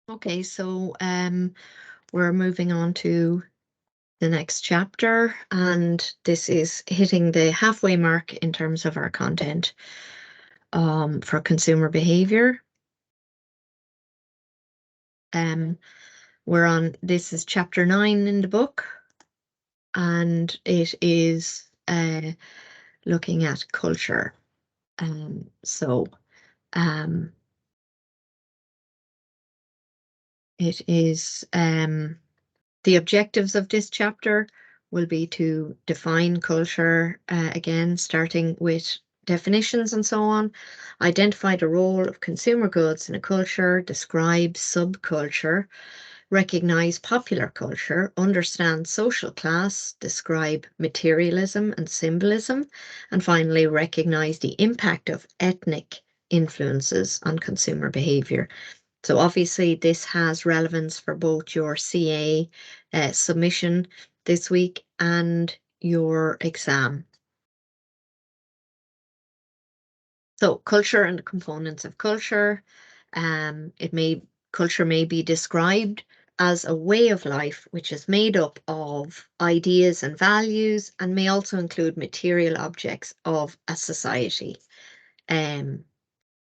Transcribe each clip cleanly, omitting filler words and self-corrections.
Okay, so we're moving on to the next chapter, and this is hitting the halfway mark in terms of our content for consumer behavior. This is chapter 9 in the book, and it is looking at culture. It is the objectives of this chapter will be to define culture, again, starting with definitions and so on, identify the role of consumer goods in a culture, describe subculture, recognize popular culture, understand social class, describe materialism and symbolism, and finally recognize the impact of ethnic influences on consumer behavior. So obviously this has relevance for both your CA submission this week and your exam. So culture and the components of culture. Culture may be described as a way of life which is made up of ideas and values and may also include material objects of a society.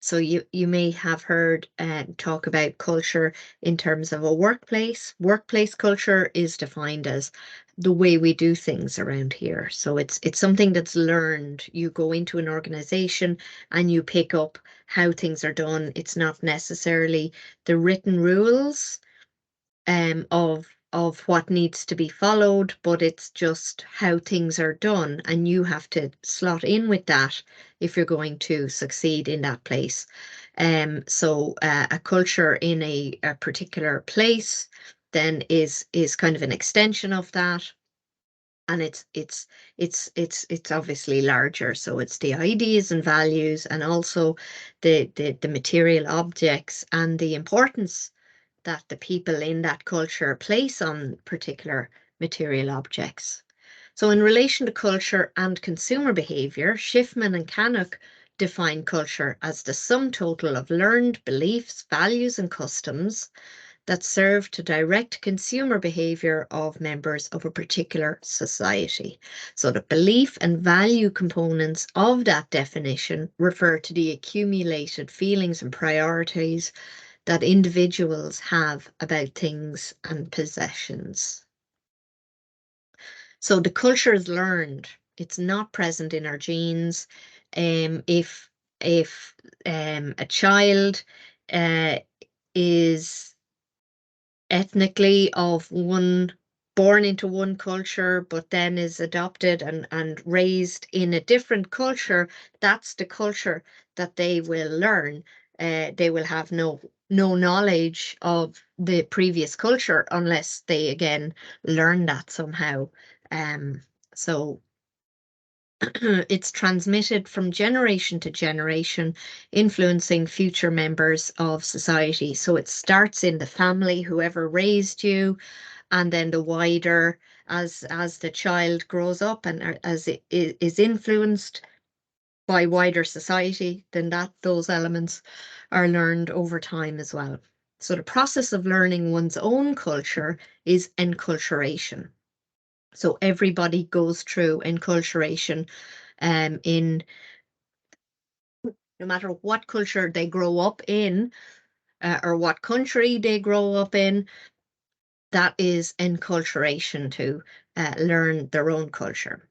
So you may have heard talk about culture in terms of a workplace. Workplace culture is defined as the way we do things around here. So it's something that's learned. You go into an organization and you pick up how things are done. It's not necessarily the written rules of what needs to be followed, but it's just how things are done, and you have to slot in with that if you're going to succeed in that place. So a culture in a particular place then is kind of an extension of that. And it's obviously larger. So it's the ideas and values and also the material objects and the importance that the people in that culture place on particular material objects. So in relation to culture and consumer behavior, Schiffman and Canuck define culture as the sum total of learned beliefs, values, and customs that serve to direct consumer behavior of members of a particular society. So the belief and value components of that definition refer to the accumulated feelings and priorities that individuals have about things and possessions. So the culture is learned. It's not present in our genes. If a child is ethnically born into one culture, but then is adopted and raised in a different culture, that's the culture that they will learn. They will have no knowledge of the previous culture unless they again learn that somehow. So it's transmitted from generation to generation, influencing future members of society. So it starts in the family, whoever raised you, and then the wider, as the child grows up and as it is influenced by wider society, then those elements are learned over time as well. So the process of learning one's own culture is enculturation. So everybody goes through enculturation in no matter what culture they grow up in or what country they grow up in, that is enculturation to learn their own culture.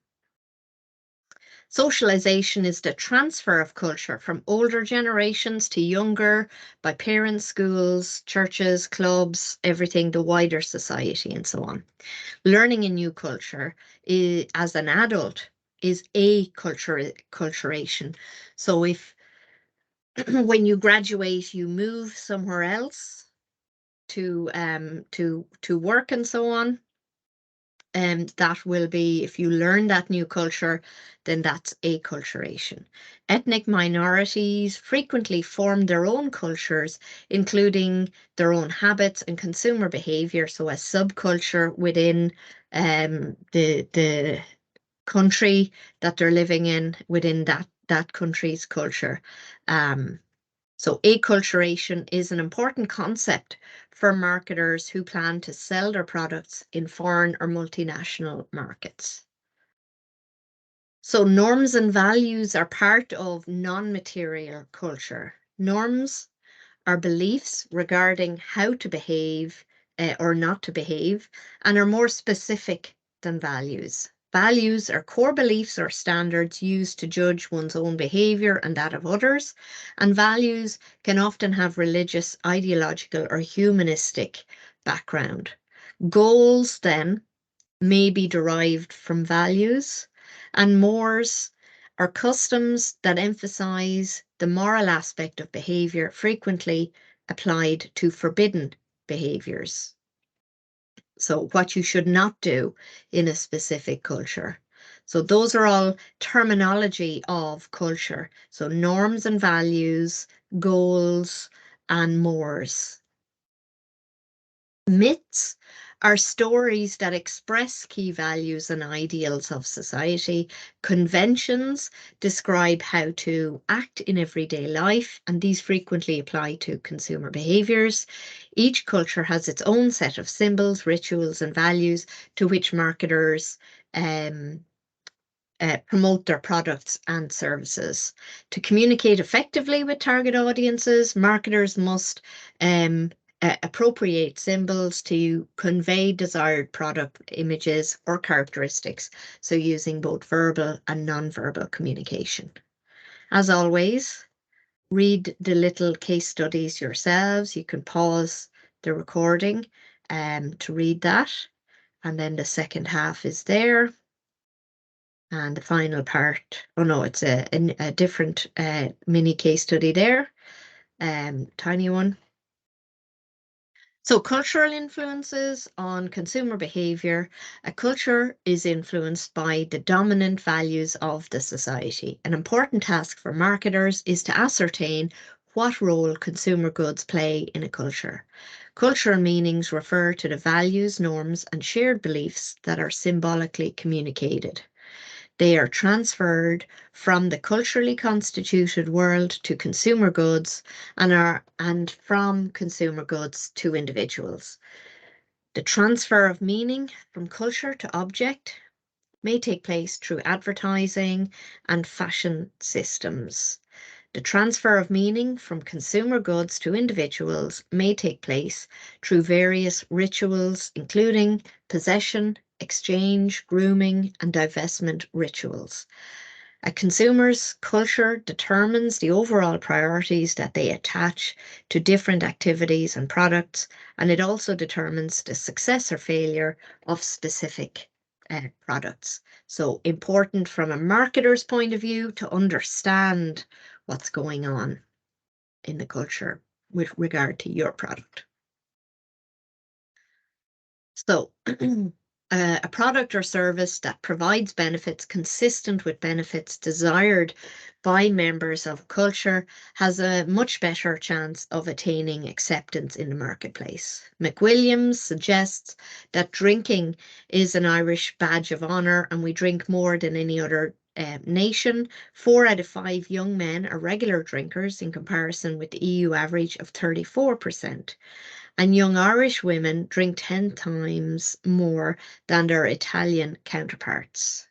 Socialization is the transfer of culture from older generations to younger by parents, schools, churches, clubs, everything, the wider society and so on. Learning a new culture as an adult is acculturation. So if when you graduate, you move somewhere else to work and so on, that will be, if you learn that new culture, then that's acculturation. Ethnic minorities frequently form their own cultures, including their own habits and consumer behavior. So a subculture within the country that they're living in, within that country's culture. So acculturation is an important concept for marketers who plan to sell their products in foreign or multinational markets. So norms and values are part of non-material culture. Norms are beliefs regarding how to behave or not to behave and are more specific than values. Values are core beliefs or standards used to judge one's own behavior and that of others. And values can often have religious, ideological, or humanistic background. Goals, then, may be derived from values, and mores are customs that emphasize the moral aspect of behavior, frequently applied to forbidden behaviors. So, what you should not do in a specific culture. So, those are all terminology of culture. So, norms and values, goals, and mores. Myths are stories that express key values and ideals of society. Conventions describe how to act in everyday life, and these frequently apply to consumer behaviors. Each culture has its own set of symbols, rituals, and values to which marketers promote their products and services. To communicate effectively with target audiences, marketers must appropriate symbols to convey desired product images or characteristics, so using both verbal and non-verbal communication. As always, read the little case studies yourselves. You can pause the recording to read that, and then the second half is there. And the final part, oh no, it's a different mini case study there, tiny one. So cultural influences on consumer behavior. A culture is influenced by the dominant values of the society. An important task for marketers is to ascertain what role consumer goods play in a culture. Cultural meanings refer to the values, norms, and shared beliefs that are symbolically communicated. They are transferred from the culturally constituted world to consumer goods and from consumer goods to individuals. The transfer of meaning from culture to object may take place through advertising and fashion systems. The transfer of meaning from consumer goods to individuals may take place through various rituals, including possession, exchange, grooming, and divestment rituals. A consumer's culture determines the overall priorities that they attach to different activities and products, and it also determines the success or failure of specific products. So important from a marketer's point of view to understand what's going on in the culture with regard to your product. So a product or service that provides benefits consistent with benefits desired by members of a culture has a much better chance of attaining acceptance in the marketplace. McWilliams suggests that drinking is an Irish badge of honour and we drink more than any other nation. 4 out of 5 young men are regular drinkers in comparison with the EU average of 34%. And young Irish women drink 10 times more than their Italian counterparts.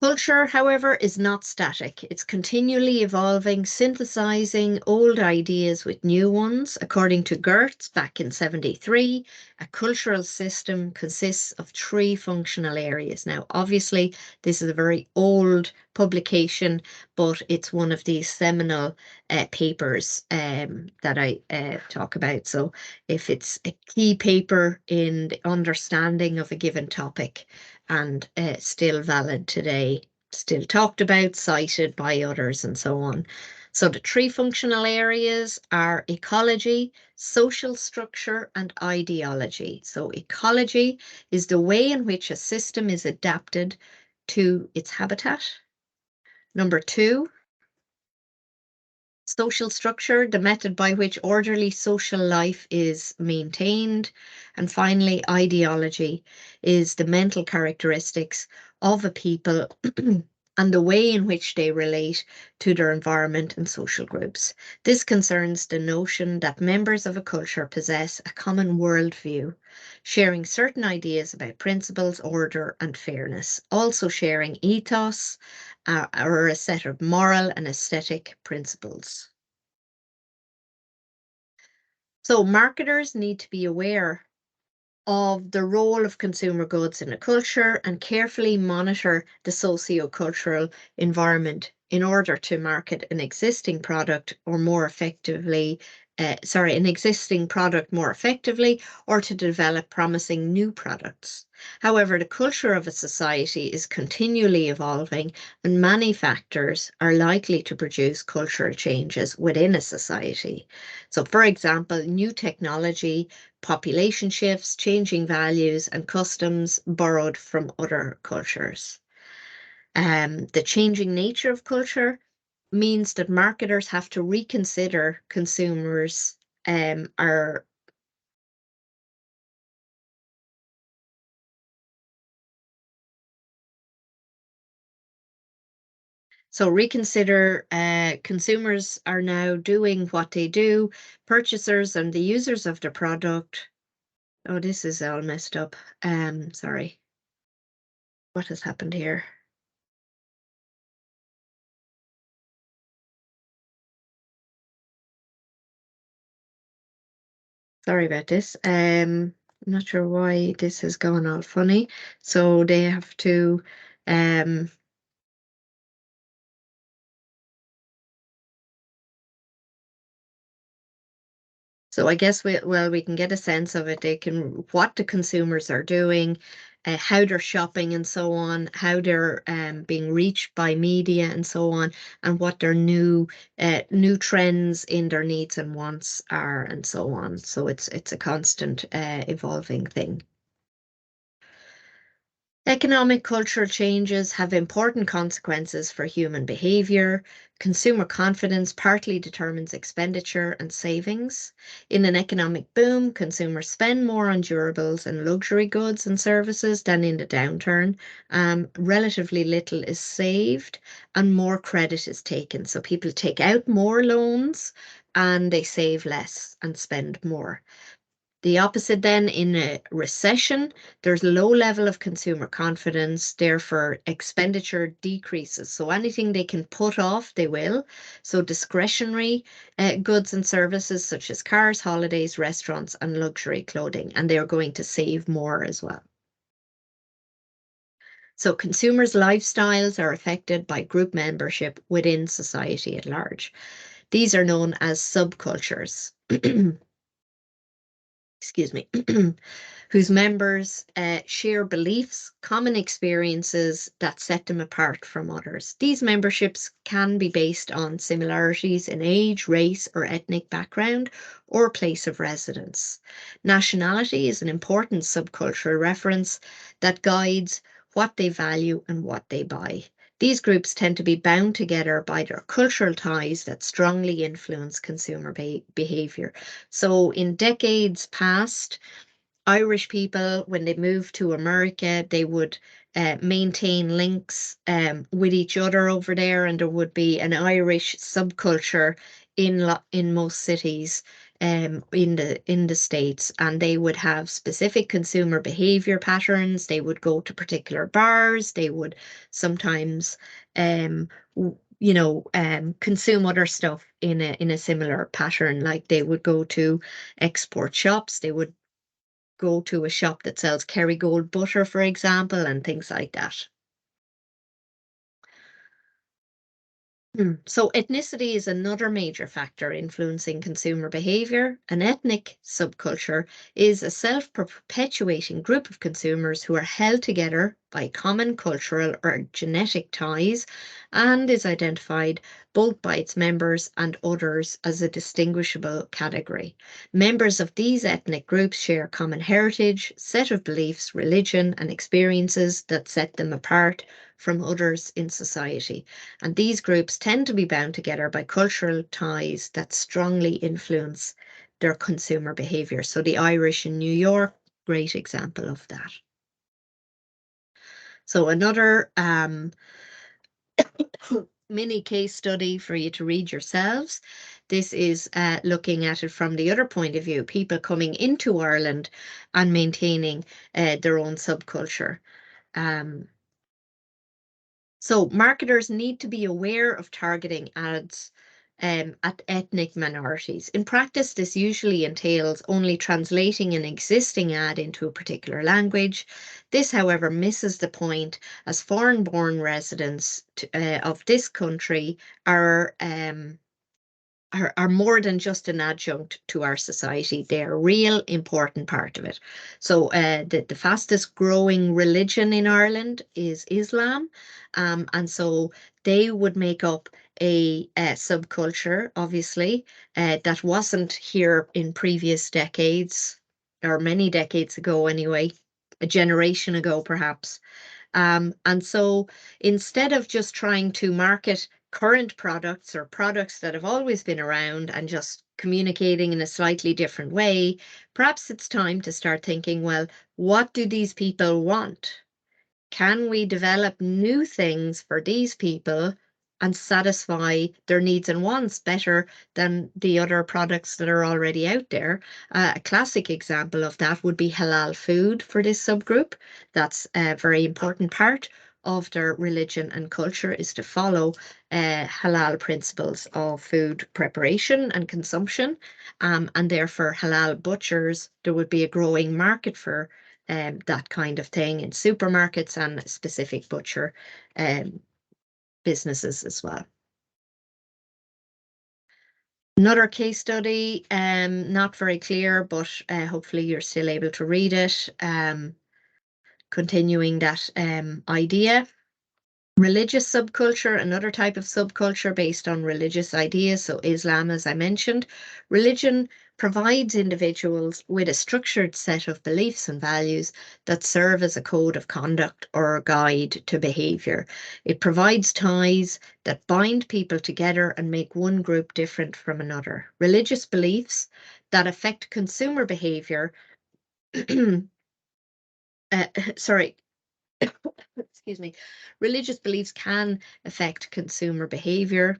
Culture, however, is not static. It's continually evolving, synthesizing old ideas with new ones. According to Gertz, back in 73, a cultural system consists of 3 functional areas. Now, obviously, this is a very old publication, but it's one of these seminal papers that I talk about. So if it's a key paper in the understanding of a given topic, and still valid today, still talked about, cited by others, and so on. So the 3 functional areas are ecology, social structure, and ideology. So ecology is the way in which a system is adapted to its habitat. Number 2, social structure, the method by which orderly social life is maintained. And finally, ideology is the mental characteristics of a people and the way in which they relate to their environment and social groups. This concerns the notion that members of a culture possess a common worldview, sharing certain ideas about principles, order, and fairness, also sharing ethos or a set of moral and aesthetic principles. So marketers need to be aware of the role of consumer goods in a culture and carefully monitor the socio-cultural environment in order to market an existing product or more effectively, an existing product more effectively, or to develop promising new products. However, the culture of a society is continually evolving, and many factors are likely to produce cultural changes within a society. So, for example, new technology, population shifts, changing values, and customs borrowed from other cultures. The changing nature of culture means that marketers have to reconsider consumers are so reconsider consumers are now doing what they do, purchasers and the users of the product. Oh, this is all messed up. Sorry. What has happened here? Sorry about this. I'm not sure why this has gone all funny. So they have to um so I guess we can get a sense of it. They can what the consumers are doing, how they're shopping and so on, how they're being reached by media and so on, and what their new trends in their needs and wants are and so on. So it's a constant evolving thing. Economic cultural changes have important consequences for human behavior. Consumer confidence partly determines expenditure and savings. In an economic boom, consumers spend more on durables and luxury goods and services than in the downturn. Relatively little is saved and more credit is taken. So people take out more loans and they save less and spend more. The opposite then, in a recession, there's low level of consumer confidence, therefore expenditure decreases. So anything they can put off, they will. So discretionary goods and services such as cars, holidays, restaurants, and luxury clothing, and they're going to save more as well. So consumers' lifestyles are affected by group membership within society at large. These are known as subcultures. Excuse me. Whose members share beliefs, common experiences that set them apart from others. These memberships can be based on similarities in age, race, or ethnic background, or place of residence. Nationality is an important subcultural reference that guides what they value and what they buy. These groups tend to be bound together by their cultural ties that strongly influence consumer behavior. So, in decades past, Irish people, when they moved to America, they would maintain links with each other over there, and there would be an Irish subculture in most cities in the States, and they would have specific consumer behavior patterns. They would go to particular bars. They would sometimes consume other stuff in a similar pattern. Like they would go to export shops. They would go to a shop that sells Kerrygold butter, for example, and things like that. So ethnicity is another major factor influencing consumer behavior. An ethnic subculture is a self-perpetuating group of consumers who are held together by common cultural or genetic ties and is identified both by its members and others as a distinguishable category. Members of these ethnic groups share common heritage, set of beliefs, religion, and experiences that set them apart from others in society. And these groups tend to be bound together by cultural ties that strongly influence their consumer behavior. So the Irish in New York, great example of that. So another mini case study for you to read yourselves. This is looking at it from the other point of view, people coming into Ireland and maintaining their own subculture. So marketers need to be aware of targeting ads at ethnic minorities. In practice, this usually entails only translating an existing ad into a particular language. This, however, misses the point, as foreign-born residents of this country are more than just an adjunct to our society. They're a real important part of it. So the fastest growing religion in Ireland is Islam. And so they would make up a subculture, obviously, that wasn't here in previous decades, or many decades ago anyway, a generation ago perhaps. And so instead of just trying to market current products or products that have always been around and just communicating in a slightly different way, perhaps it's time to start thinking, well, what do these people want? Can we develop new things for these people and satisfy their needs and wants better than the other products that are already out there? A classic example of that would be halal food for this subgroup. That's a very important part of their religion and culture, is to follow halal principles of food preparation and consumption. And therefore, halal butchers, there would be a growing market for that kind of thing in supermarkets and specific butcher businesses as well. Another case study, not very clear, but hopefully you're still able to read it. Continuing that idea. Religious subculture, another type of subculture based on religious ideas. So Islam, as I mentioned, religion provides individuals with a structured set of beliefs and values that serve as a code of conduct or a guide to behaviour. It provides ties that bind people together and make one group different from another. Religious beliefs that affect consumer behaviour, sorry, excuse me, religious beliefs can affect consumer behavior.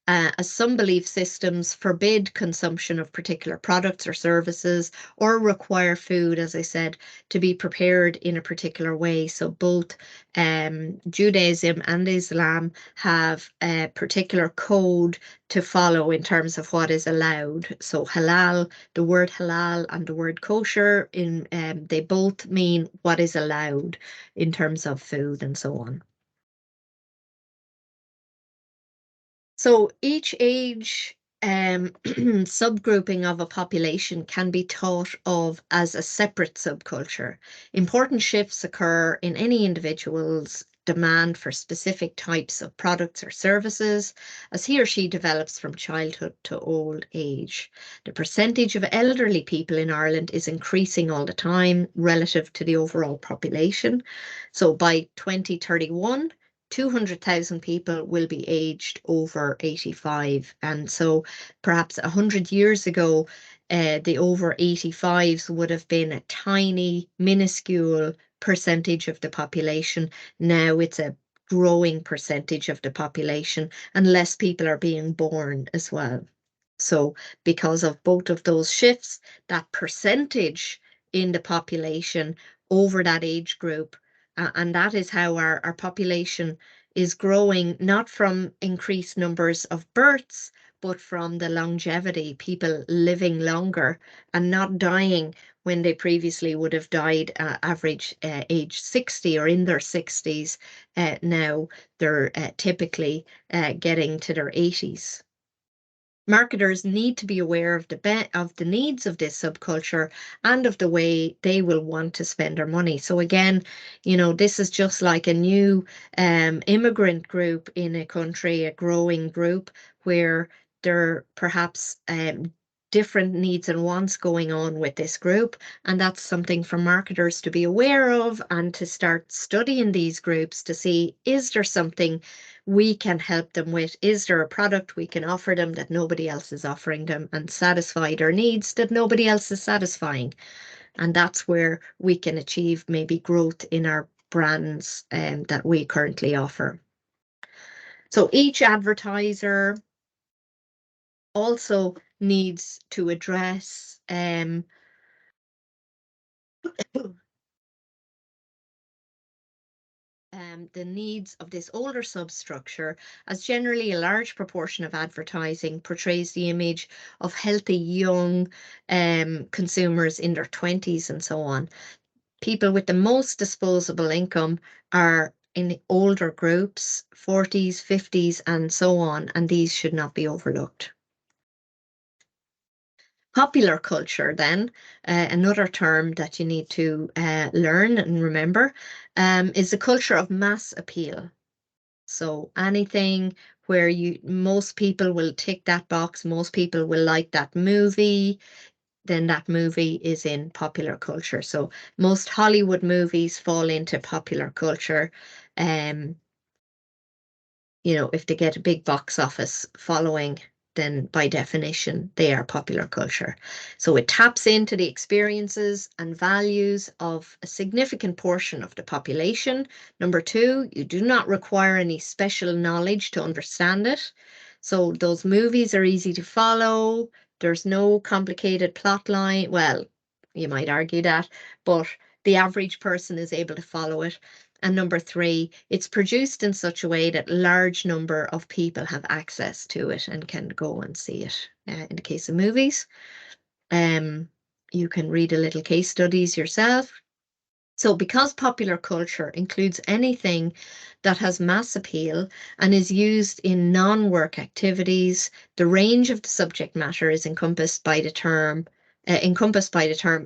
As some belief systems forbid consumption of particular products or services, or require food, as I said, to be prepared in a particular way. So both Judaism and Islam have a particular code to follow in terms of what is allowed. So halal, the word halal and the word kosher, they both mean what is allowed in terms of food and so on. So each age subgrouping of a population can be thought of as a separate subculture. Important shifts occur in any individual's demand for specific types of products or services as he or she develops from childhood to old age. The percentage of elderly people in Ireland is increasing all the time relative to the overall population. So by 2031, 200,000 people will be aged over 85. And so perhaps 100 years ago, the over 85s would have been a tiny, minuscule percentage of the population. Now it's a growing percentage of the population, and less people are being born as well. So because of both of those shifts, that percentage in the population over that age group, and that is how our population is growing, not from increased numbers of births, but from the longevity, people living longer and not dying when they previously would have died average age 60 or in their 60s. Now they're typically getting to their 80s. Marketers need to be aware of the needs of this subculture and of the way they will want to spend their money. So again, this is just like a new immigrant group in a country, a growing group where there perhaps different needs and wants going on with this group. And that's something for marketers to be aware of and to start studying these groups to see, is there something we can help them with? Is there a product we can offer them that nobody else is offering them and satisfy their needs that nobody else is satisfying? And that's where we can achieve maybe growth in our brands that we currently offer. So each advertiser also needs to address the needs of this older substructure, as generally a large proportion of advertising portrays the image of healthy young consumers in their 20s and so on. People with the most disposable income are in older groups, 40s, 50s, and so on, and these should not be overlooked. Popular culture, then, another term that you need to learn and remember, is a culture of mass appeal. So anything where most people will tick that box, most people will like that movie, then that movie is in popular culture. So most Hollywood movies fall into popular culture. If they get a big box office following, then by definition, they are popular culture. So it taps into the experiences and values of a significant portion of the population. Number two, you do not require any special knowledge to understand it. So those movies are easy to follow. There's no complicated plot line. Well, you might argue that, but the average person is able to follow it. And number three, it's produced in such a way that large number of people have access to it and can go and see it. In the case of movies, you can read a little case studies yourself. So because popular culture includes anything that has mass appeal and is used in non-work activities, the range of the subject matter is encompassed by the term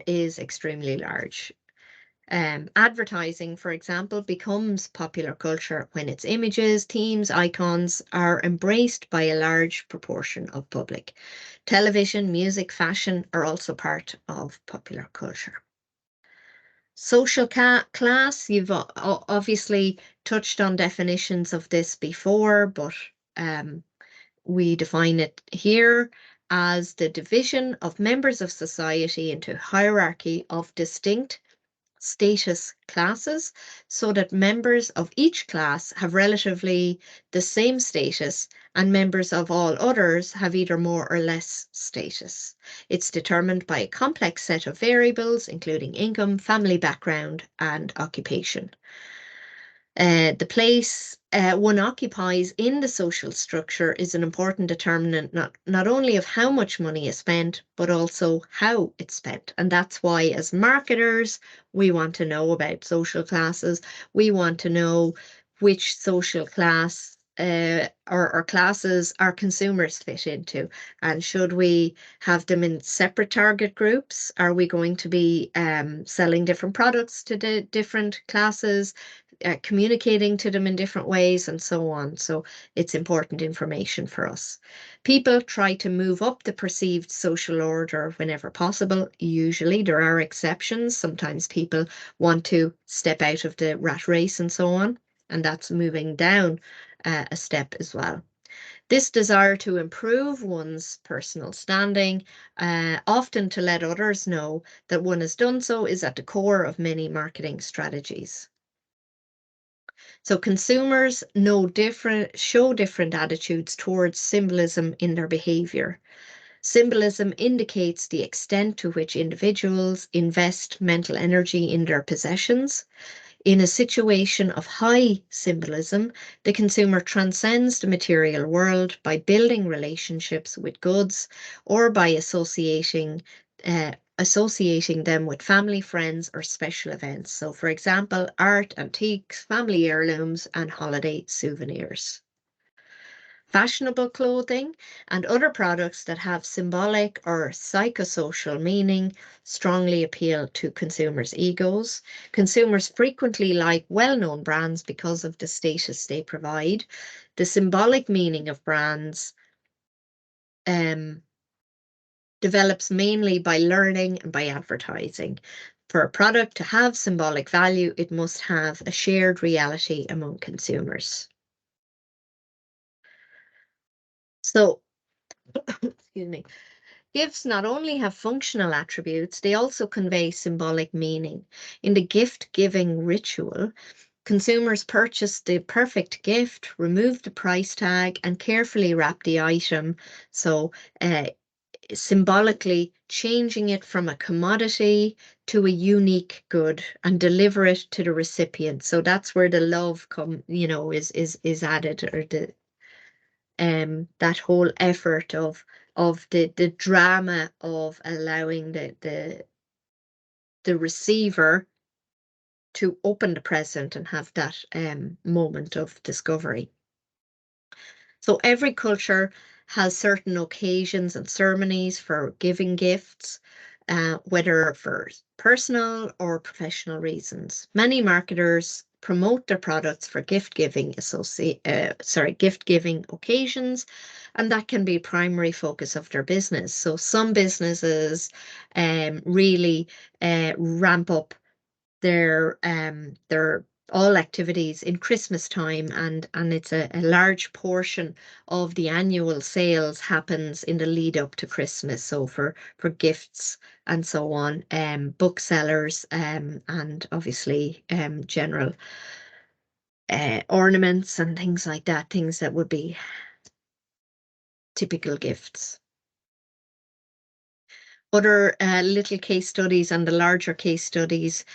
is extremely large. Advertising, for example, becomes popular culture when its images, themes, icons are embraced by a large proportion of public. Television, music, fashion are also part of popular culture. Social class, you've obviously touched on definitions of this before, but we define it here as the division of members of society into hierarchy of distinct status classes, so that members of each class have relatively the same status and members of all others have either more or less status. It's determined by a complex set of variables, including income, family background, and occupation. The place one occupies in the social structure is an important determinant not only of how much money is spent, but also how it's spent. And that's why, as marketers, we want to know about social classes. We want to know which social class or classes our consumers fit into. And should we have them in separate target groups? Are we going to be selling different products to the different classes? Communicating to them in different ways and so on. So it's important information for us. People try to move up the perceived social order whenever possible. Usually there are exceptions. Sometimes people want to step out of the rat race and so on, and that's moving down a step as well. This desire to improve one's personal standing, often to let others know that one has done so, is at the core of many marketing strategies. So consumers show different attitudes towards symbolism in their behaviour. Symbolism indicates the extent to which individuals invest mental energy in their possessions. In a situation of high symbolism, the consumer transcends the material world by building relationships with goods or by associating them with family, friends, or special events. So, for example, art, antiques, family heirlooms, and holiday souvenirs. Fashionable clothing and other products that have symbolic or psychosocial meaning strongly appeal to consumers' egos. Consumers frequently like well-known brands because of the status they provide. The symbolic meaning of brands develops mainly by learning and by advertising. For a product to have symbolic value, it must have a shared reality among consumers. So, excuse me. Gifts not only have functional attributes, they also convey symbolic meaning. In the gift-giving ritual, consumers purchase the perfect gift, remove the price tag, and carefully wrap the item. So, symbolically changing it from a commodity to a unique good and deliver it to the recipient. So that's where the love is added, or the that whole effort of the drama of allowing the receiver to open the present and have that moment of discovery. So every culture has certain occasions and ceremonies for giving gifts, whether for personal or professional reasons. Many marketers promote their products for gift-giving gift-giving occasions, and that can be primary focus of their business. So some businesses really ramp up their all activities in Christmas time, and it's a large portion of the annual sales happens in the lead up to Christmas. So for gifts and so on, booksellers, and obviously general ornaments and things like that, things that would be typical gifts. Other little case studies and the larger case studies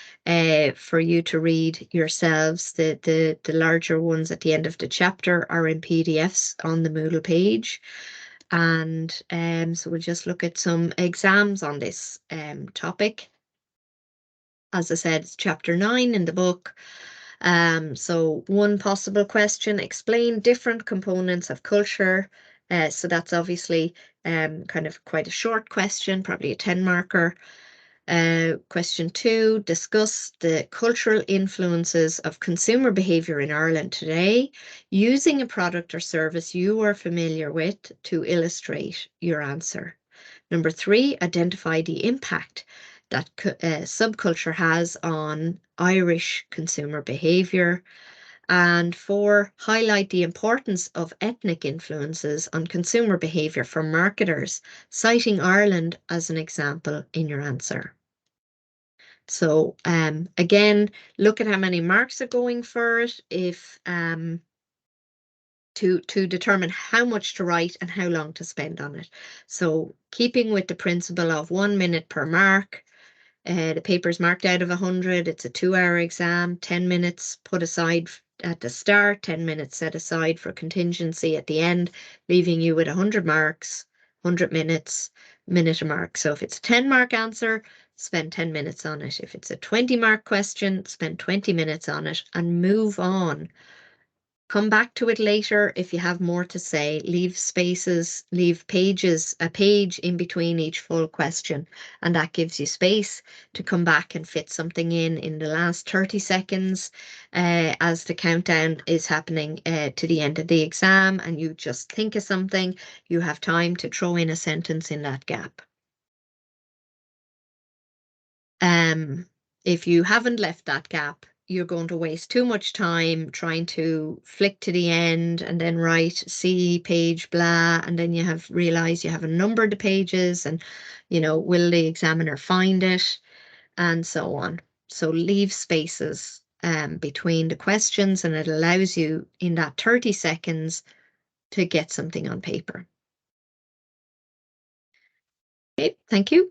for you to read yourselves. The larger ones at the end of the chapter are in PDFs on the Moodle page. And so we'll just look at some exams on this topic. As I said, it's chapter 9 in the book. So one possible question: explain different components of culture. So that's obviously kind of quite a short question, probably a 10 marker. Question 2, discuss the cultural influences of consumer behaviour in Ireland today, using a product or service you are familiar with to illustrate your answer. Number 3, identify the impact that subculture has on Irish consumer behaviour. And 4, highlight the importance of ethnic influences on consumer behaviour for marketers, citing Ireland as an example in your answer. So again, look at how many marks are going for it, if to determine how much to write and how long to spend on it. So keeping with the principle of 1 minute per mark, the paper's marked out of 100. It's a 2-hour exam, 10 minutes put aside at the start, 10 minutes set aside for contingency at the end, leaving you with 100 marks, 100 minutes, minute a mark. So if it's a 10-mark answer, spend 10 minutes on it. If it's a 20-mark question, spend 20 minutes on it and move on. Come back to it later if you have more to say. Leave spaces, leave pages, a page in between each full question, and that gives you space to come back and fit something in the last 30 seconds as the countdown is happening to the end of the exam, and you just think of something. You have time to throw in a sentence in that gap. If you haven't left that gap, you're going to waste too much time trying to flick to the end and then write see page blah, and then you have realized you haven't numbered the pages, and will the examiner find it, and so on. So leave spaces between the questions, and it allows you in that 30 seconds to get something on paper. Okay, thank you.